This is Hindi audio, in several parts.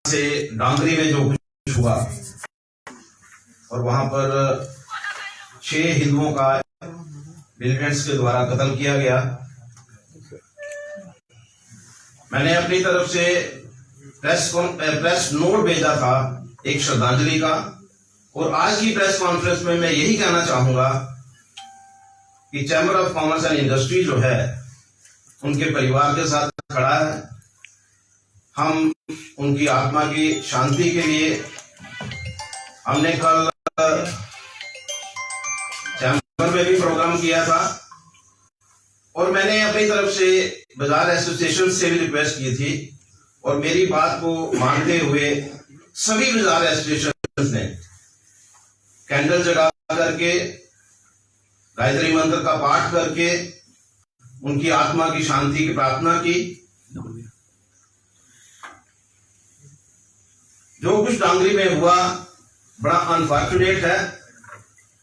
से डांगरी में जो कुछ हुआ और वहां पर 6 हिंदुओं का मिलिटेंट्स के द्वारा कत्ल किया गया। मैंने अपनी तरफ से प्रेस नोट भेजा था एक श्रद्धांजलि का, और आज की प्रेस कॉन्फ्रेंस में मैं यही कहना चाहूंगा कि chamber of commerce and industry जो है उनके परिवार के साथ खड़ा है। हम उनकी आत्मा की शांति के लिए हमने कल चैम्बर में भी प्रोग्राम किया था, और मैंने अपनी तरफ से बाजार एसोसिएशन से भी रिक्वेस्ट की थी, और मेरी बात को मानते हुए सभी बाजार एसोसिएशन ने कैंडल जला करके गायत्री मंत्र का पाठ करके उनकी आत्मा की शांति की प्रार्थना की। जो कुछ डांगरी में हुआ बड़ा अनफॉर्चुनेट है,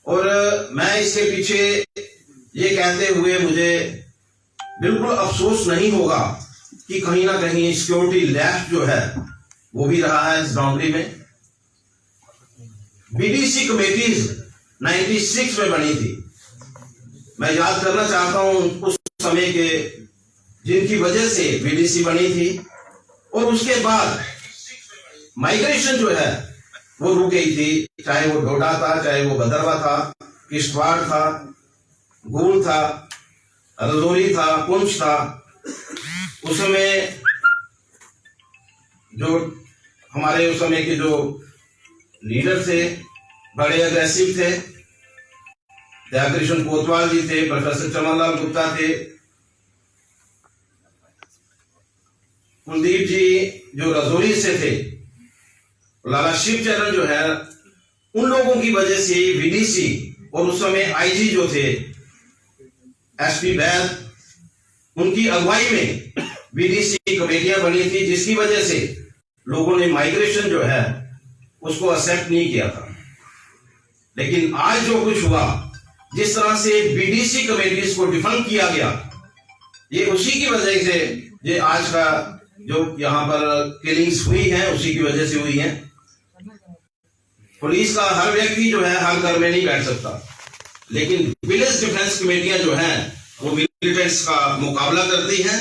और मैं इसके पीछे ये कहते हुए मुझे बिल्कुल अफसोस नहीं होगा कि कहीं ना कहीं सिक्योरिटी लैप्स जो है वो भी रहा है इस डांगरी में। बीडीसी कमेटीज 96 में बनी थी। मैं याद करना चाहता हूं उस समय के जिनकी वजह से बीडीसी बनी थी, और उसके बाद माइग्रेशन जो है वो रुक गई थी, चाहे वो डोडा था, चाहे वो भदरवा था, किश्तवाड़ था, गूल था, रजौरी था, पुंछ था। उस समय जो हमारे उस समय के जो लीडर थे बड़े अग्रेसिव थे। दयाकृष्ण कोतवाल जी थे, प्रोफेसर चमनलाल गुप्ता थे, कुलदीप जी जो रजौरी से थे, लाला शिवचरण जो है, उन लोगों की वजह से बीडीसी और उस समय आईजी जो थे एसपी बैद, उनकी अगुवाई में बीडीसी कमेटियां बनी थी, जिसकी वजह से लोगों ने माइग्रेशन जो है उसको एक्सेप्ट नहीं किया था। लेकिन आज जो कुछ हुआ, जिस तरह से बीडीसी कमेटीज को डिफंड किया गया, ये उसी की वजह से ये आज का जो यहां पर किलिंग्स हुई हैं उसी की वजह से हुई हैं। पुलिस का हर व्यक्ति जो है हर घर में नहीं बैठ सकता, लेकिन विलेज डिफेंस कमेटियां जो हैं वो मिलिटेंट्स का मुकाबला करती हैं।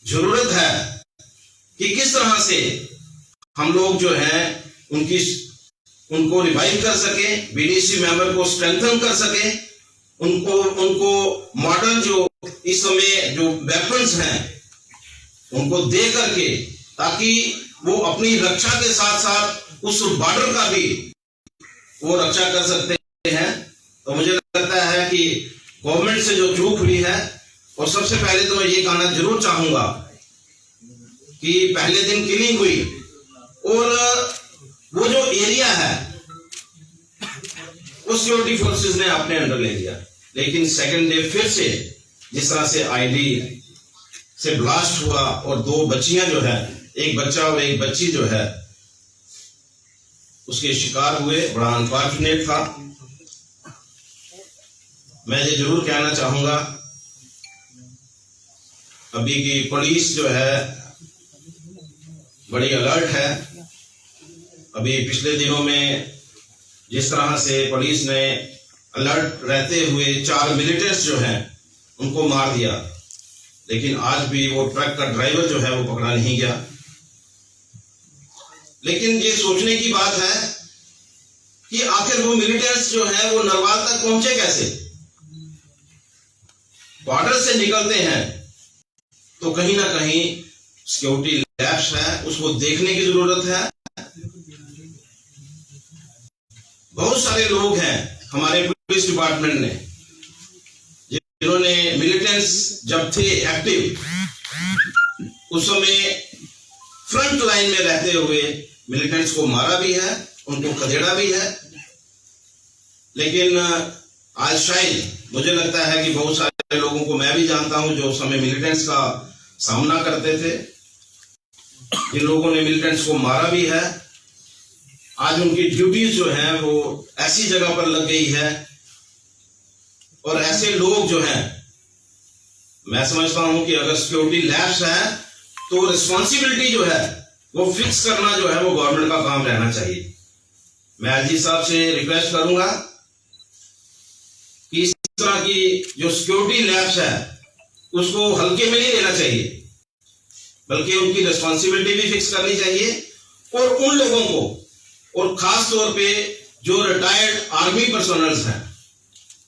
जरूरत है कि किस तरह से हम लोग जो हैं उनको रिवाइव कर सके, बीडीसी मेंबर को स्ट्रेंथन कर सके, उनको मॉडर्न जो इस समय जो वेपन्स हैं उनको दे करके, ताकि वो अपनी रक्षा के साथ साथ उस बॉर्डर का भी वो रक्षा कर सकते हैं। तो मुझे लगता है कि गवर्नमेंट से जो चूक हुई है, और सबसे पहले तो मैं ये कहना जरूर चाहूंगा कि पहले दिन किलिंग हुई और वो जो एरिया है वो सिक्योरिटी फोर्सेस ने अपने अंडर ले लिया, लेकिन सेकंड डे फिर से जिस तरह से आईडी से ब्लास्ट हुआ और 2 बच्चियां जो है, एक बच्चा और एक बच्ची जो है उसके शिकार हुए, बड़ा अनफॉर्चुनेट था। मैं ये जरूर कहना चाहूंगा अभी की पुलिस जो है बड़ी अलर्ट है। अभी पिछले दिनों में जिस तरह से पुलिस ने अलर्ट रहते हुए 4 मिलिटेंट्स जो हैं उनको मार दिया, लेकिन आज भी वो ट्रक का ड्राइवर जो है वो पकड़ा नहीं गया। लेकिन ये सोचने की बात है कि आखिर वो मिलिटेंट्स जो है वो नरवाल तक पहुंचे कैसे। बॉर्डर से निकलते हैं तो कहीं ना कहीं सिक्योरिटी लैप्स है, उसको देखने की जरूरत है। बहुत सारे लोग हैं हमारे पुलिस डिपार्टमेंट ने जिन्होंने मिलिटेंट्स जब थे एक्टिव उस समय फ्रंट लाइन में रहते हुए मिलिटेंट्स को मारा भी है, उनको खदेड़ा भी है। लेकिन आज शायद मुझे लगता है कि बहुत सारे लोगों को मैं भी जानता हूं जो उस समय मिलिटेंट्स का सामना करते थे, जिन लोगों ने मिलिटेंट्स को मारा भी है, आज उनकी ड्यूटीज जो हैं वो ऐसी जगह पर लग गई है। और ऐसे लोग जो हैं, मैं समझता हूं कि अगर सिक्योरिटी लैप्स है तो रिस्पॉन्सिबिलिटी जो है वो फिक्स करना जो है वो गवर्नमेंट का काम रहना चाहिए। मैं आईजी साहब से रिक्वेस्ट करूंगा कि इस तरह की जो सिक्योरिटी लैब्स है उसको हल्के में नहीं लेना चाहिए, बल्कि उनकी रिस्पॉन्सिबिलिटी भी फिक्स करनी चाहिए। और उन लोगों को, और खास तौर पे जो रिटायर्ड आर्मी पर्सनल्स हैं,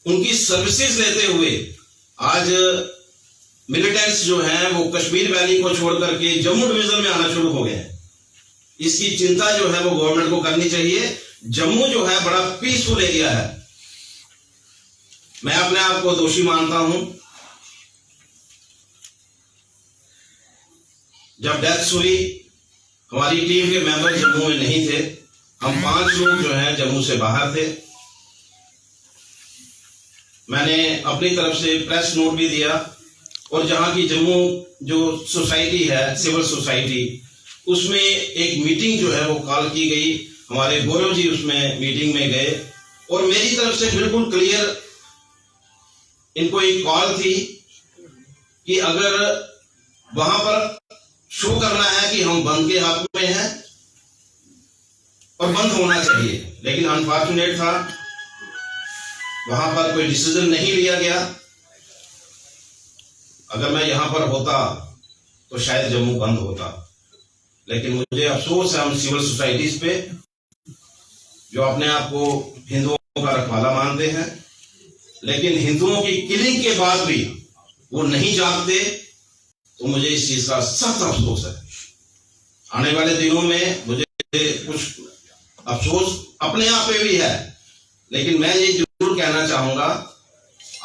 उनकी सर्विसेज लेते हुए आज मिलिटेंट्स जो हैं वो कश्मीर वैली को छोड़ करके जम्मू डिवीजन में आना शुरू हो गए हैं। इसकी चिंता जो है वो गवर्नमेंट को करनी चाहिए। जम्मू जो है बड़ा पीसफुल एरिया है। मैं अपने आप को दोषी मानता हूं। जब डेथ हुई, हमारी टीम के मेंबर जम्मू में नहीं थे। हम 5 लोग जो हैं जम्मू से बाहर थे। मैंने अपनी तरफ से प्रेस नोट भी दिया, और जहां की जम्मू जो सोसाइटी है, सिविल सोसाइटी, उसमें एक मीटिंग जो है वो कॉल की गई। हमारे गौरव जी उसमें मीटिंग में गए, और मेरी तरफ से बिल्कुल क्लियर इनको एक कॉल थी कि अगर वहां पर शो करना है कि हम बंद के हक में हैं और बंद होना चाहिए, लेकिन अनफॉर्चुनेट था वहां पर कोई डिसीजन नहीं लिया गया। अगर मैं यहां पर होता तो शायद जम्मू बंद होता, लेकिन मुझे अफसोस है हम सिविल सोसाइटीज पे जो अपने आप को हिंदुओं का रखवाला मानते हैं, लेकिन हिंदुओं की किलिंग के बाद भी वो नहीं जागते। तो मुझे इस चीज का सख्त अफसोस है। आने वाले दिनों में मुझे कुछ अफसोस अपने आप पे भी है, लेकिन मैं ये जरूर कहना चाहूंगा,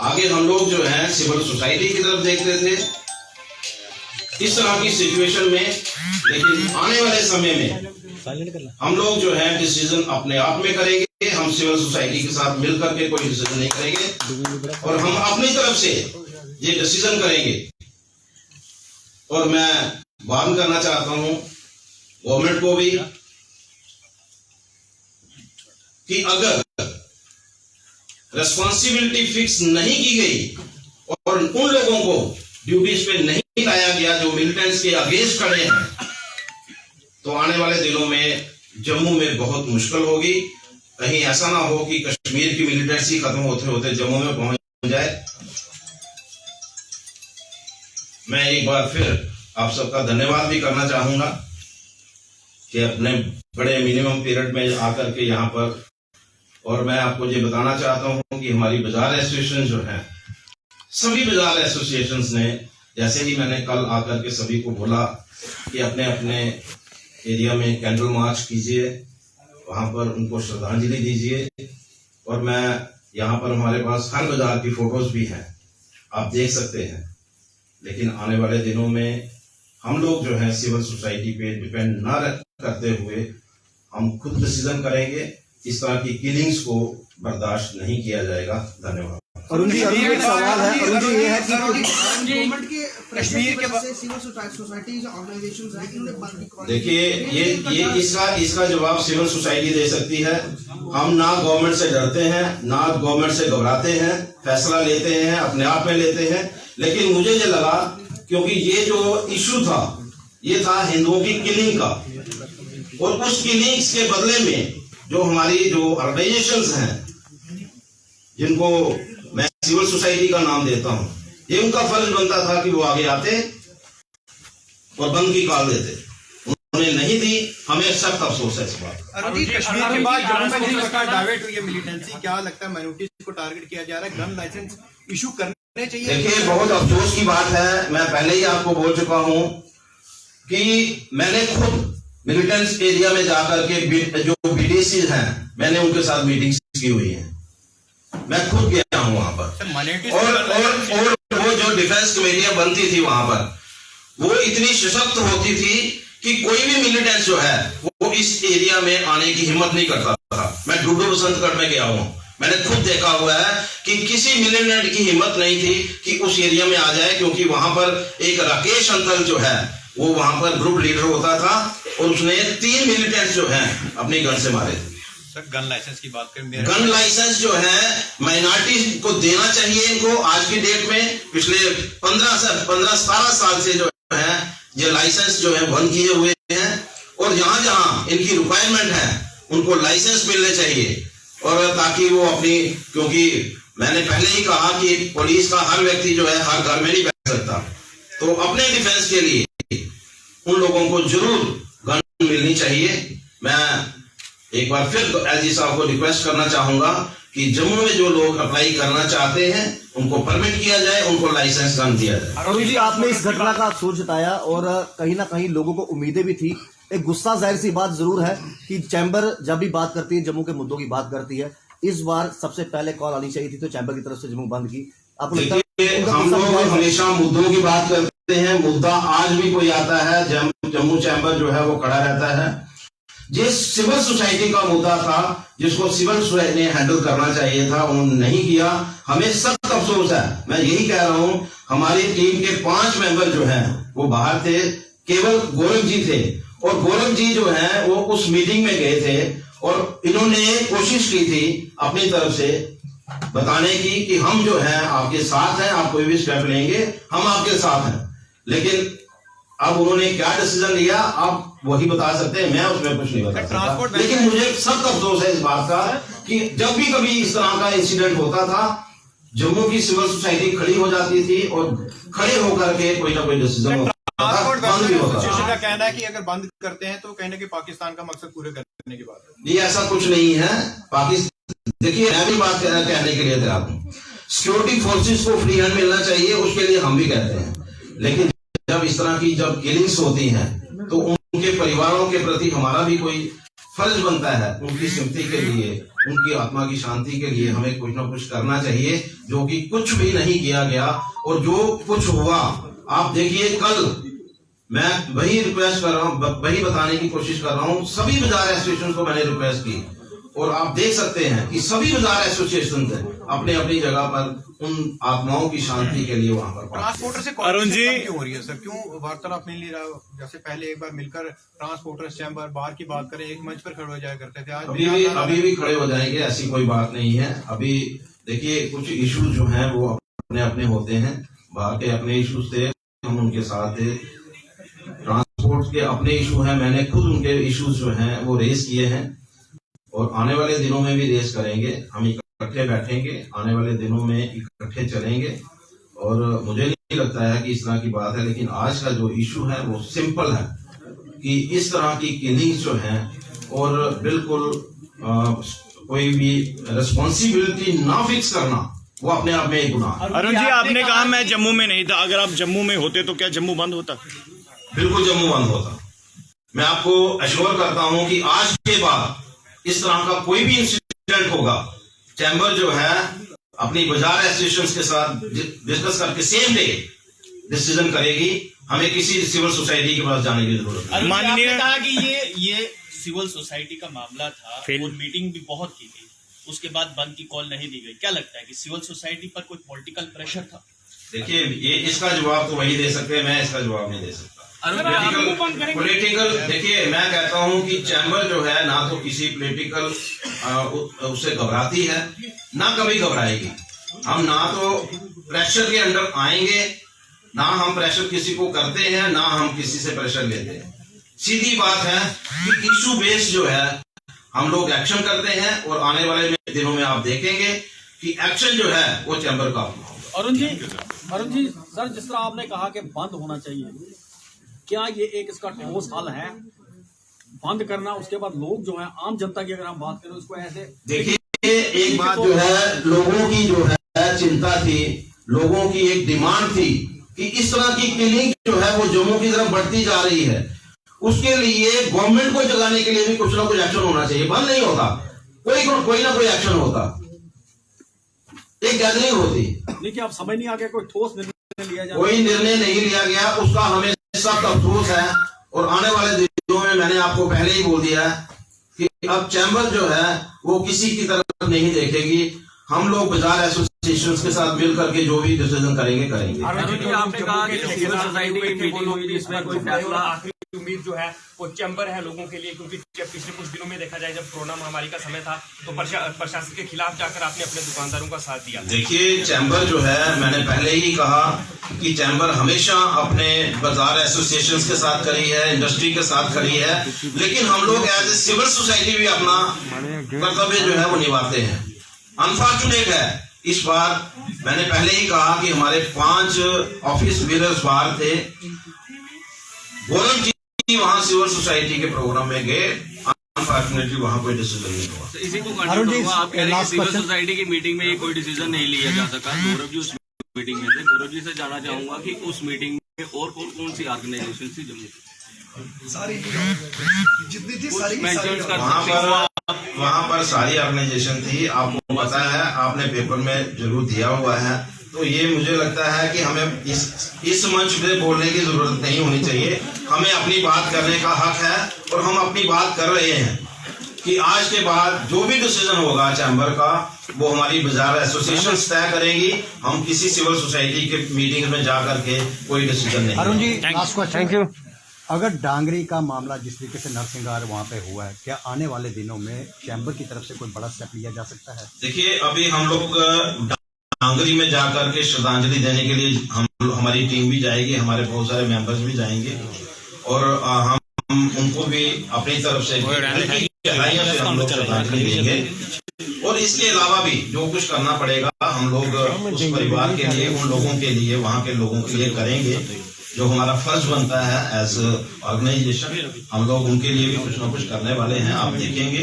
आगे हम लोग जो है सिविल सोसाइटी की तरफ देखते थे इस तरह की सिचुएशन में, लेकिन आने वाले समय में हम लोग जो है डिसीजन अपने आप में करेंगे। हम सिविल सोसाइटी के साथ मिलकर के कोई डिसीजन नहीं करेंगे, और हम अपनी तरफ से ये डिसीजन करेंगे। और मैं वार्न करना चाहता हूं गवर्नमेंट को भी कि अगर रिस्पॉन्सिबिलिटी फिक्स नहीं की गई और उन लोगों को ड्यूटीज पे नहीं लाया गया जो मिलिटेंट्स के अगेंस्ट खड़े हैं, तो आने वाले दिनों में जम्मू में बहुत मुश्किल होगी। कहीं ऐसा ना हो कि कश्मीर की मिलिटेंसी खत्म होते होते जम्मू में पहुंच जाए। मैं एक बार फिर आप सबका धन्यवाद भी करना चाहूंगा कि अपने बड़े मिनिमम पीरियड में आकर के यहाँ पर, और मैं आपको ये बताना चाहता हूँ कि हमारी बाजार एसोसिएशन जो है, सभी बाजार एसोसिएशन ने, जैसे ही मैंने कल आकर के सभी को बोला कि अपने अपने एरिया में कैंडल मार्च कीजिए, वहां पर उनको श्रद्धांजलि दीजिए। और मैं यहाँ पर हमारे पास हर बाजार की फोटोज भी हैं, आप देख सकते हैं। लेकिन आने वाले दिनों में हम लोग जो है सिविल सोसाइटी पे डिपेंड ना करते हुए हम खुद डिसीजन करेंगे। इस तरह की किलिंग्स को बर्दाश्त नहीं किया जाएगा। धन्यवाद। अरुण जी, एक सवाल है। अरुण जी, ये है कि गवर्नमेंट के कश्मीर के सिविल सोसाइटी ऑर्गेनाइजेशंस हैं, इन्होंने बंद की। देखिए, ये इसका जवाब सिविल सोसाइटी दे सकती है। हम ना गवर्नमेंट से डरते हैं, ना गवर्नमेंट से घबराते हैं, फैसला लेते हैं, अपने आप में लेते हैं। लेकिन मुझे ये लगा, क्योंकि ये जो इशू था ये था हिंदुओं की किलिंग का, और उस किलिंग्स के बदले में जो हमारी जो ऑर्गेनाइजेशंस हैं, जिनको मैं सिविल सोसाइटी का नाम देता हूं, ये उनका फर्ज बनता था कि वो आगे आते और बंद की कॉल देते। उन्होंने नहीं दी। हमें सख्त अफसोस है इस बात। कश्मीर के बाद जम्मू में जिस प्रकार डाइवर्ट हुई है मिलिटेंसी, क्या लगता है माइनॉरिटीज को टारगेट किया जा रहा है? गन लाइसेंस इशू करने चाहिए? देखिए, बहुत अफसोस की बात है। मैं पहले ही आपको बोल चुका हूं कि मैंने खुद मिलिटेंट्स एरिया में जाकर के जो बीडीसी हैं, मैंने उनके साथ मीटिंग्स की हुई है। मैं खुद गया हूं वहां पर, और वो जो डिफेंस कमेटियां बनती थी वहां पर, वो इतनी सशक्त होती थी कि कोई भी मिलिटेंट जो है वो इस एरिया में आने की हिम्मत नहीं करता था। मैं डुडू बसंतगढ़ में गया हूं, मैंने खुद देखा हुआ है कि किसी मिलिटेंट की हिम्मत नहीं थी कि उस एरिया में आ जाए, क्योंकि वहां पर एक राकेश अंतल जो है वो वहां पर ग्रुप लीडर होता था, और उसने 3 मिलिटेंट जो हैं अपनी गन से मारे थे। गन लाइसेंस की बात करें, गन लाइसेंस जो है माइनॉरिटी को देना चाहिए। इनको आज की डेट में पिछले 15-17 साल से जो है ये लाइसेंस जो है बंद किए हुए हैं, और जहां जहां इनकी रिक्वायरमेंट है उनको लाइसेंस मिलने चाहिए, और ताकि वो अपनी, क्योंकि मैंने पहले ही कहा कि पुलिस का हर व्यक्ति जो है हर घर में नहीं बैठ सकता, तो अपने डिफेंस के लिए उन लोगों को जरूर गन मिलनी चाहिए। मैं एक बार फिर एलजी साहब को रिक्वेस्ट करना चाहूंगा कि जम्मू में जो लोग अप्लाई करना चाहते हैं उनको परमिट किया जाए, उनको लाइसेंस गन दिया जाए। अरुण जी, आपने इस घटना का अफसोस जताया और कहीं ना कहीं लोगों को उम्मीदें भी थी। एक गुस्सा जाहिर सी बात जरूर है कि चैम्बर जब भी बात करती है जम्मू के मुद्दों की बात करती है, इस बार सबसे पहले कॉल आनी चाहिए थी तो चैम्बर की तरफ से जम्मू बंद की। आपको लगता है हम लोग हमेशा मुद्दों की बात करते हैं, मुद्दा आज भी कोई आता है जम्मू चैम्बर जो है वो खड़ा रहता है। जिस सिविल सोसाइटी का मुद्दा था, जिसको सिविल सोसाइटी ने हैंडल करना चाहिए था, उन्होंने नहीं किया। हमें सख्त अफसोस है। मैं यही कह रहा हूं, हमारी टीम के 5 मेंबर जो हैं वो बाहर थे, केवल गौरव जी थे, और गौरव जी जो हैं वो उस मीटिंग में गए थे और इन्होंने कोशिश की थी अपनी तरफ से बताने की कि हम जो हैं आपके साथ हैं, आप कोई भी स्टेप लेंगे हम आपके साथ हैं। लेकिन अब उन्होंने क्या डिसीजन लिया आप वही बता सकते हैं, मैं उसमें कुछ नहीं बता सकता। लेकिन मुझे सख्त अफसोस है इस बात का कि जब भी कभी इस तरह का इंसिडेंट होता था, जम्मू की सिविल सोसाइटी खड़ी हो जाती थी और खड़े होकर के कोई ना कोई डिसीजन ट्रांसपोर्ट बंद भी होता एसोसिएशन था। का कहना है कि अगर बंद करते हैं तो कहने के पाकिस्तान का मकसद पूरे करने की बात है। ये ऐसा कुछ नहीं है। पाकिस्तान, देखिए मैं भी बात कहने के लिए तैयार हूँ, सिक्योरिटी फोर्सेस को फ्री हैंड मिलना चाहिए, उसके लिए हम भी कहते हैं। लेकिन जब इस तरह की जब किलिंग्स होती हैं तो उनके परिवारों के प्रति हमारा भी कोई फर्ज बनता है, उनकी सिंपैथी के लिए, उनकी आत्मा की शांति के लिए हमें कुछ ना कुछ करना चाहिए, जो कि कुछ भी नहीं किया गया। और जो कुछ हुआ आप देखिए, कल मैं वही रिक्वेस्ट कर रहा हूं, वही बताने की कोशिश कर रहा हूं, सभी बाजार एसोसिएशन को मैंने रिक्वेस्ट की और आप देख सकते हैं कि सभी बाजार एसोसिएशन अपने अपनी जगह पर उन आत्माओं की शांति के लिए वहां पर ट्रांसपोर्टर से अरुण जी क्यों हो रही है सर? क्यों वार्तालाप नहीं ले रहा? जैसे पहले एक बार मिलकर ट्रांसपोर्टर्स चैम्बर बाहर की बात करें, एक मंच पर खड़े हो जाया करते थे। आज अभी भी खड़े हो जाएंगे, ऐसी कोई बात नहीं है। अभी देखिए कुछ इश्यूज जो हैं वो अपने अपने होते हैं, बाहर के अपने इश्यूज थे, हम उनके साथ थे। ट्रांसपोर्ट के अपने इशू हैं, मैंने खुद उनके इश्यूज जो हैं वो रेस किए हैं और आने वाले दिनों में भी रेस करेंगे। हम इकट्ठे बैठेंगे, आने वाले दिनों में इकट्ठे चलेंगे और मुझे नहीं लगता है कि इस तरह की बात है। लेकिन आज का जो इशू है वो सिंपल है कि इस तरह की किलिंग्स जो हैं और बिल्कुल कोई भी रिस्पॉन्सिबिलिटी ना फिक्स करना वो अपने आप में एक गुनाह है। अरुण जी, आपने कहा मैं जम्मू में नहीं था, अगर आप जम्मू में होते तो क्या जम्मू बंद होता? बिल्कुल जम्मू बंद होता। मैं आपको अश्योर करता हूं कि आज के बाद इस तरह का कोई भी इंसिडेंट होगा, चैम्बर जो है अपनी बाजार एसोसिएशन के साथ डिस्कस करके सेम डे डिसीजन करेगी। हमें किसी सिविल सोसाइटी के पास जाने की जरूरत नहीं। माननीय आपने कहा कि ये सिविल सोसाइटी का मामला था और मीटिंग भी बहुत की गई, उसके बाद बंद की कॉल नहीं दी गई। क्या लगता है कि सिविल सोसाइटी पर कोई पॉलिटिकल प्रेशर था? देखिए ये इसका जवाब तो वही दे सकते हैं, मैं इसका जवाब नहीं दे सकता। पॉलिटिकल देखिए मैं कहता हूं कि चैम्बर जो है ना तो किसी पॉलिटिकल उससे घबराती है ना कभी घबराएगी। हम ना तो प्रेशर के अंडर आएंगे, ना हम प्रेशर किसी को करते हैं, ना हम किसी से प्रेशर लेते हैं। सीधी बात है कि इशू बेस्ड जो है हम लोग एक्शन करते हैं और आने वाले दिनों में आप देखेंगे कि एक्शन जो है वो चैम्बर का अपना होगा। अरुण जी सर, जिस तरह आपने कहा कि बंद होना चाहिए, क्या ये एक इसका ठोस हल है बंद करना? उसके बाद लोग जो है आम जनता की अगर हम बात करें उसको ऐसे देखिए, एक बात जो है लोगों की जो है चिंता थी, लोगों की एक डिमांड थी कि इस तरह की किलिंग जो है वो जम्मू की तरफ बढ़ती जा रही है। उसके लिए गवर्नमेंट को जगाने के लिए भी कुछ ना कुछ एक्शन होना चाहिए। बंद नहीं होता, कोई ना कोई एक्शन होता, एक गैदरिंग होती। देखिए आप समझ नहीं आ गया कोई ठोस निर्णय लिया जाए? कोई निर्णय नहीं लिया गया, उसका हमें सख्त अफसोस है। और आने वाले दिनों में मैंने आपको पहले ही बोल दिया कि अब चैम्बर जो है वो किसी की तरफ नहीं देखेगी। हम लोग बाजार एसोसिएशन के साथ मिल करके जो भी डिसीजन करेंगे। आपने कहा कि सिविल सोसाइटी की मीटिंग हुई जिसमें कोई फैसला उम्मीद जो है वो चैम्बर है लोगों के लिए, क्योंकि जब पिछले कुछ दिनों में देखा जाए जब कोरोना महामारी का समय था तो प्रशासन के खिलाफ जाकर आपने अपने दुकानदारों का साथ दिया। देखिए, चैम्बर जो है, मैंने पहले ही कहा कि चैम्बर हमेशा अपने बाजार एसोसिएशंस के साथ खड़ी है, इंडस्ट्री के साथ खड़ी है, लेकिन हम लोग एज ए सिविल सोसाइटी भी अपना कर्तव्य जो है वो निभाते हैं। अनफॉर्चुनेट है इस बार, मैंने पहले ही कहा कि हमारे 5 ऑफिस बीयरर्स बाहर थे, गौरव जी वहां सिविल सोसाइटी के प्रोग्राम में गए, अनफॉर्चुनेटली वहां कोई डिसीजन नहीं हुआ। तो इसी को कंटिन्यू करूंगा, आप कह रहे हैं कि सिविल सोसाइटी की मीटिंग में ये कोई डिसीजन नहीं लिया जा सका। गौरव जी उस मीटिंग में थे, गौरव जी से जानना चाहूंगा कि उस मीटिंग में और कौन सी ऑर्गेनाइजेशन थी जम्मू की, सारी जितनी थी सारी मेंशन कर सकते हो? वहां पर सारी ऑर्गेनाइजेशन थी, आपको पता है, आपने पेपर में जरूर दिया हुआ है। तो ये मुझे लगता है कि हमें इस मंच पे बोलने की जरूरत नहीं होनी चाहिए। हमें अपनी बात करने का हक है और हम अपनी बात कर रहे हैं कि आज के बाद जो भी डिसीजन होगा चैम्बर का वो हमारी बाजार एसोसिएशन तय करेंगी। हम किसी सिविल सोसाइटी के मीटिंग में जाकर के कोई डिसीजन नहीं। Arun ji, last question. Thank you. अगर डांगरी का मामला जिस तरीके से नरसिंगार वहाँ पे हुआ है, क्या आने वाले दिनों में चैम्बर की तरफ से कोई बड़ा स्टेप लिया जा सकता है? देखिए, अभी हम लोग डांगरी में जाकर के श्रद्धांजलि देने के लिए हमारी टीम भी जाएगी, हमारे बहुत सारे मेंबर्स भी जाएंगे और हम उनको भी अपनी तरफ से गहराइयों से हम लोग श्रद्धांजलि देंगे। और इसके अलावा भी जो कुछ करना पड़ेगा हम लोग उस परिवार के लिए, उन लोगों के लिए, वहाँ के लोगों के लिए करेंगे, जो हमारा फर्ज बनता है एज ऑर्गेनाइजेशन। हम लोग उनके लिए भी कुछ ना कुछ करने वाले हैं, आप देखेंगे।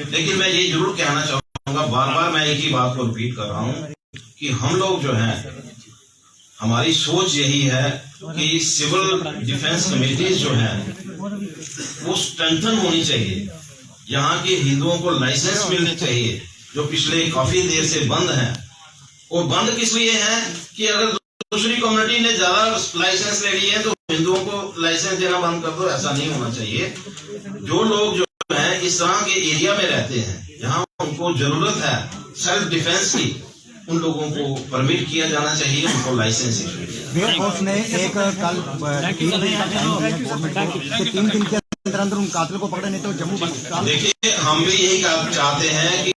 लेकिन मैं ये जरूर कहना चाहूंगा, बार बार मैं एक ही बात को रिपीट कर रहा हूँ कि हम लोग जो हैं, हमारी सोच यही है कि सिविल डिफेंस कमेटीज जो हैं वो स्ट्रेंथन होनी चाहिए। यहाँ के हिंदुओं को लाइसेंस मिलने चाहिए जो पिछले काफी देर से बंद हैं। और बंद किस लिए है कि अगर दूसरी कम्युनिटी ने ज्यादा लाइसेंस ले लिए तो हिंदुओं को लाइसेंस देना बंद कर दो, ऐसा नहीं होना चाहिए। जो लोग जो है इस तरह के एरिया में रहते हैं जहाँ उनको जरूरत है सेल्फ डिफेंस की, उन लोगों को परमिट किया जाना चाहिए, उनको लाइसेंस एयरफोर्स ने एक कल 3 दिन के अंदर उन कातिल को पकड़े, नहीं तो जम्मू। देखिए, हम भी यही चाहते हैं कि